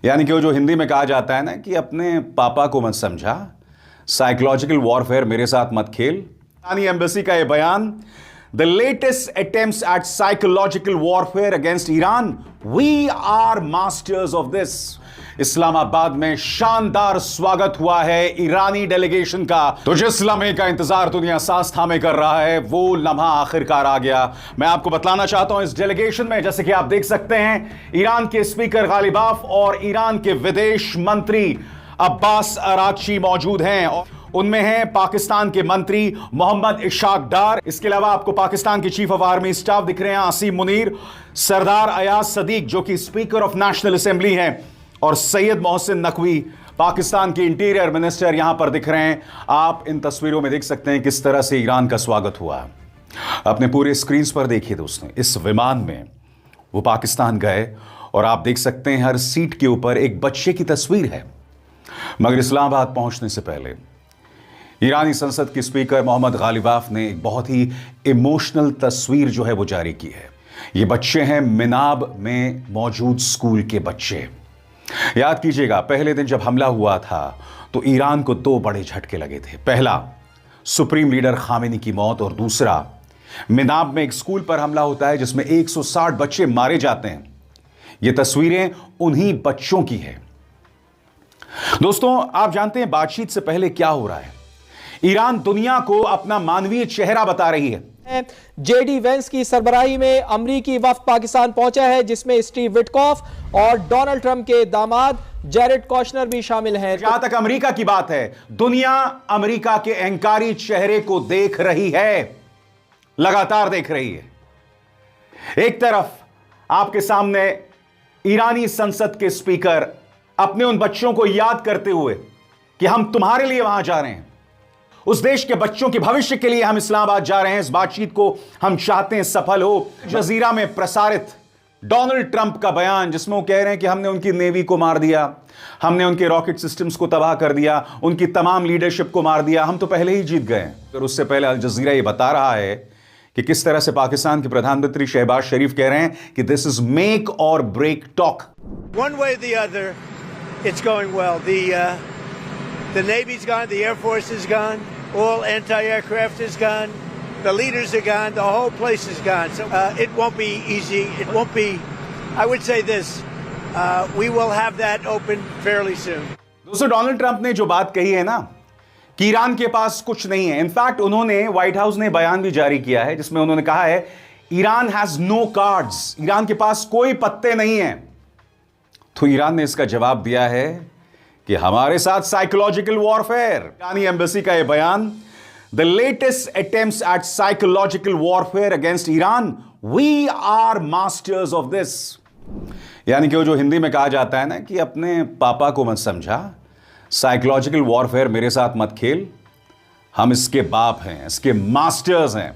यानी कि वो जो हिंदी में कहा जाता है ना कि अपने पापा को मत समझा, साइकोलॉजिकल वॉरफेयर मेरे साथ मत खेल। ईरानी एम्बेसी का ये बयान, the latest attempts at psychological warfare against Iran, we are masters of this. Islamabad में शानदार स्वागत हुआ है ईरानी डेलीगेशन का। तो जिस लम्हे का इंतजार दुनिया सांस थामे कर रहा है, वो लम्हा आखिरकार आ गया। मैं आपको बतलाना चाहता हूं, इस डेलीगेशन में जैसे कि आप देख सकते हैं, ईरान के स्पीकर गालिबाफ और ईरान के विदेश मंत्री अब्बास अरागची मौजूद हैं। और उनमें हैं पाकिस्तान के मंत्री मोहम्मद इशाक डार। इसके अलावा आपको पाकिस्तान के चीफ ऑफ आर्मी स्टाफ दिख रहे हैं आसिम मुनीर, सरदार अयाज सदीक जो कि स्पीकर ऑफ नेशनल असेंबली हैं, और सैयद मोहसिन नकवी पाकिस्तान के इंटीरियर मिनिस्टर यहां पर दिख रहे हैं। आप इन तस्वीरों में देख सकते हैं किस तरह से ईरान का स्वागत हुआ। अपने पूरे स्क्रीन पर देखिए दोस्तों, इस विमान में वो पाकिस्तान गए और आप देख सकते हैं हर सीट के ऊपर एक बच्चे की तस्वीर है। मगर इस्लामाबाद पहुंचने से पहले ईरानी संसद के स्पीकर मोहम्मद गालिबाफ ने एक बहुत ही इमोशनल तस्वीर जो है वो जारी की है। ये बच्चे हैं मिनाब में मौजूद स्कूल के बच्चे। याद कीजिएगा, पहले दिन जब हमला हुआ था तो ईरान को दो बड़े झटके लगे थे। पहला, सुप्रीम लीडर खामेनी की मौत, और दूसरा, मिनाब में एक स्कूल पर हमला होता है जिसमें 160 बच्चे मारे जाते हैं। ये तस्वीरें उन्हीं बच्चों की है। दोस्तों, आप जानते हैं बातचीत से पहले क्या हो रहा है? ईरान दुनिया को अपना मानवीय चेहरा बता रही है। जेडी वेंस की सरबराही में अमरीकी वफ्द पाकिस्तान पहुंचा है, जिसमें स्टीव विटकॉफ और डोनाल्ड ट्रंप के दामाद जेरेड कौशनर भी शामिल हैं। जहां तक अमेरिका की बात है, दुनिया अमेरिका के अहंकारी चेहरे को देख रही है, लगातार देख रही है। एक तरफ आपके सामने ईरानी संसद के स्पीकर अपने उन बच्चों को याद करते हुए कि हम तुम्हारे लिए वहां जा रहे हैं, उस देश के बच्चों के भविष्य के लिए हम इस्लामाबाद जा रहे हैं, इस बातचीत को हम चाहते हैं सफल हो। जजीरा में प्रसारित डोनाल्ड ट्रंप का बयान, जिसमें वो कह रहे हैं कि हमने उनकी नेवी को मार दिया, हमने उनके रॉकेट सिस्टम्स को तबाह कर दिया, उनकी तमाम लीडरशिप को मार दिया, हम तो पहले ही जीत गए। और उससे पहले अल जजीरा ये बता रहा है कि किस तरह से पाकिस्तान के प्रधानमंत्री शहबाज शरीफ कह रहे हैं कि दिस इज मेक और break talk. One way or the other, it's going well. The Navy's gone, the Air Force is gone, all anti-aircraft is gone, the leaders are gone, the whole place is gone. So it won't be easy. It won't be, I would say this, we will have that open fairly soon. दोस्तों, Donald Trump ने जो बात कही है ना कि Iran के पास कुछ नहीं है, इनफैक्ट उन्होंने, व्हाइट हाउस ने बयान भी जारी किया है जिसमें उन्होंने कहा है Iran has no cards, Iran के पास कोई पत्ते नहीं है। तो ईरान ने इसका जवाब दिया है कि हमारे साथ साइकोलॉजिकल वॉरफेयर। ईरानी एम्बेसी का यह बयान, the latest attempts at psychological warfare against Iran, we are masters of this. यानी कि वो जो हिंदी में कहा जाता है ना कि अपने पापा को मत समझा, साइकोलॉजिकल वॉरफेयर मेरे साथ मत खेल, हम इसके बाप हैं, इसके मास्टर्स हैं।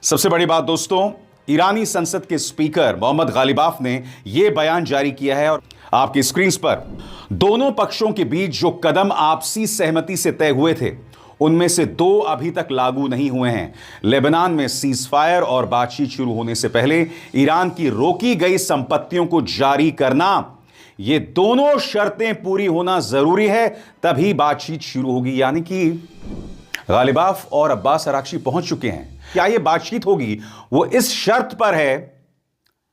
सबसे बड़ी बात दोस्तों, ईरानी संसद के स्पीकर मोहम्मद गालिबाफ ने यह बयान जारी किया है, और आपकी स्क्रीन पर दोनों पक्षों के बीच जो कदम आपसी सहमति से तय हुए थे, उनमें से दो अभी तक लागू नहीं हुए हैं। लेबनान में सीज फायर और बातचीत शुरू होने से पहले ईरान की रोकी गई संपत्तियों को जारी करना, ये दोनों शर्तें पूरी होना जरूरी है, तभी बातचीत शुरू होगी। यानी कि गालिबाफ और अब्बास अरागची पहुंच चुके हैं। क्या यह बातचीत होगी वो इस शर्त पर है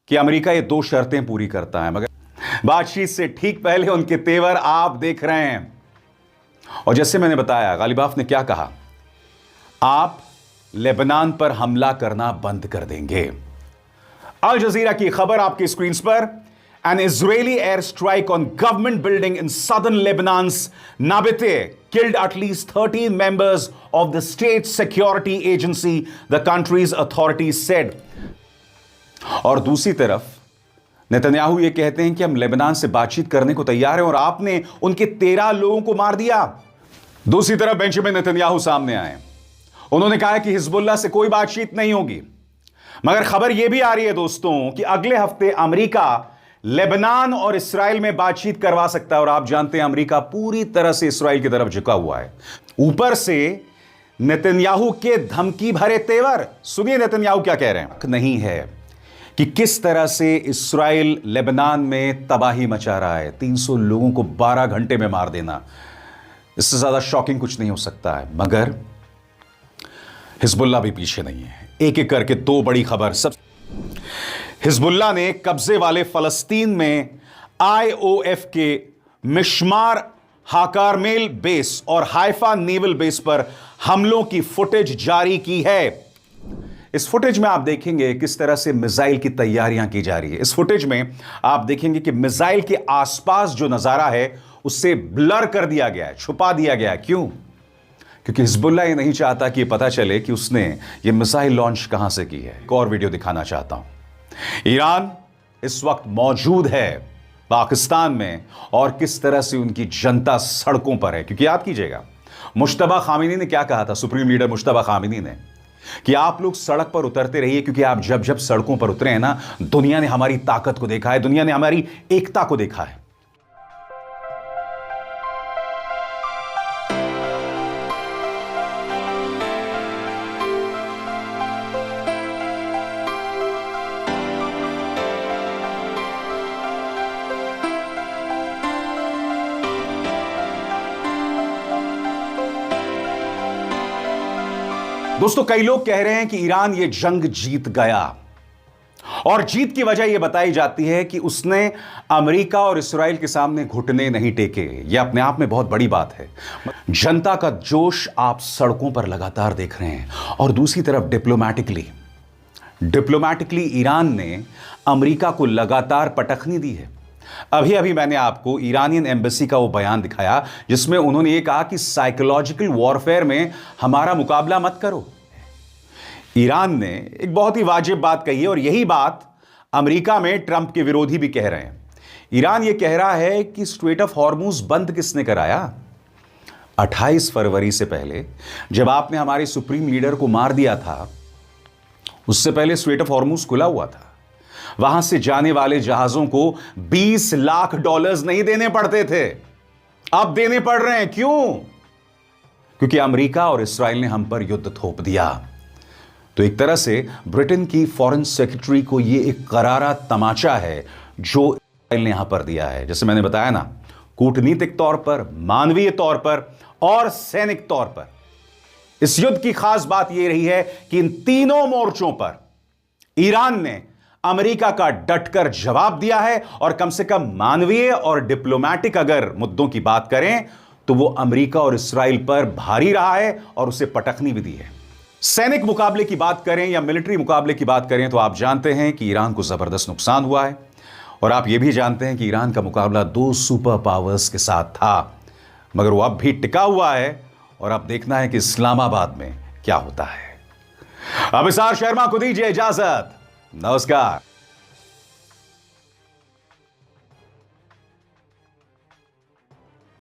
कि अमेरिका ये दो शर्तें पूरी करता है। मगर बातचीत से ठीक पहले उनके तेवर आप देख रहे हैं, और जैसे मैंने बताया, गालिबाफ ने क्या कहा, आप लेबनान पर हमला करना बंद कर देंगे। अल जजीरा की खबर आपकी स्क्रीन पर, an Israeli air strike on government building in southern Lebanon's Nabatieh killed at least 13 members of the state security agency, the country's authorities said. और दूसरी तरफ नेतन्याहू ये कहते हैं कि हम लेबनान से बातचीत करने को तैयार हैं, और आपने उनके 13 लोगों को मार दिया। दूसरी तरफ बेंजामिन नेतन्याहू सामने आए, उन्होंने कहा कि हिजबुल्लाह से कोई बातचीत नहीं होगी। मगर खबर यह भी आ रही है दोस्तों कि अगले हफ्ते अमेरिका लेबनान और इस्राएल में बातचीत करवा सकता है, और आप जानते हैं अमेरिका पूरी तरह से इस्राएल की तरफ झुका हुआ है। ऊपर से नेतन्याहू के धमकी भरे तेवर, सुनिए नेतन्याहू क्या कह रहे हैं। नहीं है कि किस तरह से इस्राइल लेबनान में तबाही मचा रहा है। 300 लोगों को 12 घंटे में मार देना, इससे ज्यादा शॉकिंग कुछ नहीं हो सकता है। मगर हिजबुल्ला भी पीछे नहीं है। एक एक करके दो बड़ी खबर। सब हिजबुल्ला ने कब्जे वाले फलस्तीन में आईओएफ के मिशमार हाकारमेल बेस और हाइफा नेवल बेस पर हमलों की फुटेज जारी की है। इस फुटेज में आप देखेंगे किस तरह से मिसाइल की तैयारियां की जा रही है। इस फुटेज में आप देखेंगे कि मिसाइल के आसपास जो नजारा है उससे ब्लर कर दिया गया है, छुपा दिया गया है। क्यों? क्योंकि हिजबुल्ला ये नहीं चाहता कि पता चले कि उसने ये मिसाइल लॉन्च कहां से की है। एक और वीडियो दिखाना चाहता हूं। ईरान इस वक्त मौजूद है पाकिस्तान में और किस तरह से उनकी जनता सड़कों पर है। क्योंकि याद कीजिएगा, मुश्तबा खामिनी ने क्या कहा था, सुप्रीम लीडर मुश्तबा खामिनी ने, कि आप लोग सड़क पर उतरते रहिए, क्योंकि आप जब जब सड़कों पर उतरे हैं ना, दुनिया ने हमारी ताकत को देखा है, दुनिया ने हमारी एकता को देखा है। दोस्तों, कई लोग कह रहे हैं कि ईरान ये जंग जीत गया, और जीत की वजह यह बताई जाती है कि उसने अमेरिका और इस्राइल के सामने घुटने नहीं टेके। यह अपने आप में बहुत बड़ी बात है। जनता का जोश आप सड़कों पर लगातार देख रहे हैं। और दूसरी तरफ डिप्लोमैटिकली ईरान ने अमेरिका को लगातार पटखनी दी है। अभी अभी मैंने आपको ईरानियन एम्बेसी का वो बयान दिखाया जिसमें उन्होंने ये कहा कि साइकोलॉजिकल वॉरफेयर में हमारा मुकाबला मत करो। ईरान ने एक बहुत ही वाजिब बात कही है, और यही बात अमेरिका में ट्रंप के विरोधी भी कह रहे हैं। ईरान ये कह रहा है कि स्ट्रेट ऑफ हॉर्मुज बंद किसने कराया? 28 फरवरी से पहले जब आपने हमारे सुप्रीम लीडर को मार दिया था, उससे पहले स्ट्रेट ऑफ हॉर्मुज खुला हुआ था। वहां से जाने वाले जहाजों को $20 लाख नहीं देने पड़ते थे, अब देने पड़ रहे हैं। क्यों? क्योंकि अमेरिका और इस्राइल ने हम पर युद्ध थोप दिया। तो एक तरह से ब्रिटेन की फॉरेन सेक्रेटरी को यह एक करारा तमाचा है जो इस्राइल ने यहां पर दिया है। जैसे मैंने बताया ना, कूटनीतिक तौर पर, मानवीय तौर पर और सैनिक तौर पर इस युद्ध की खास बात यह रही है कि इन तीनों मोर्चों पर ईरान ने अमेरिका का डटकर जवाब दिया है। और कम से कम मानवीय और डिप्लोमैटिक अगर मुद्दों की बात करें तो वो अमेरिका और इस्राइल पर भारी रहा है और उसे पटखनी भी दी है। सैनिक मुकाबले की बात करें या मिलिट्री मुकाबले की बात करें तो आप जानते हैं कि ईरान को जबरदस्त नुकसान हुआ है, और आप यह भी जानते हैं कि ईरान का मुकाबला 2 सुपर पावर्स के साथ था, मगर वो अब भी टिका हुआ है। और अब देखना है कि इस्लामाबाद में क्या होता है। अब इसार शर्मा को दीजिए इजाजत। नमस्कार।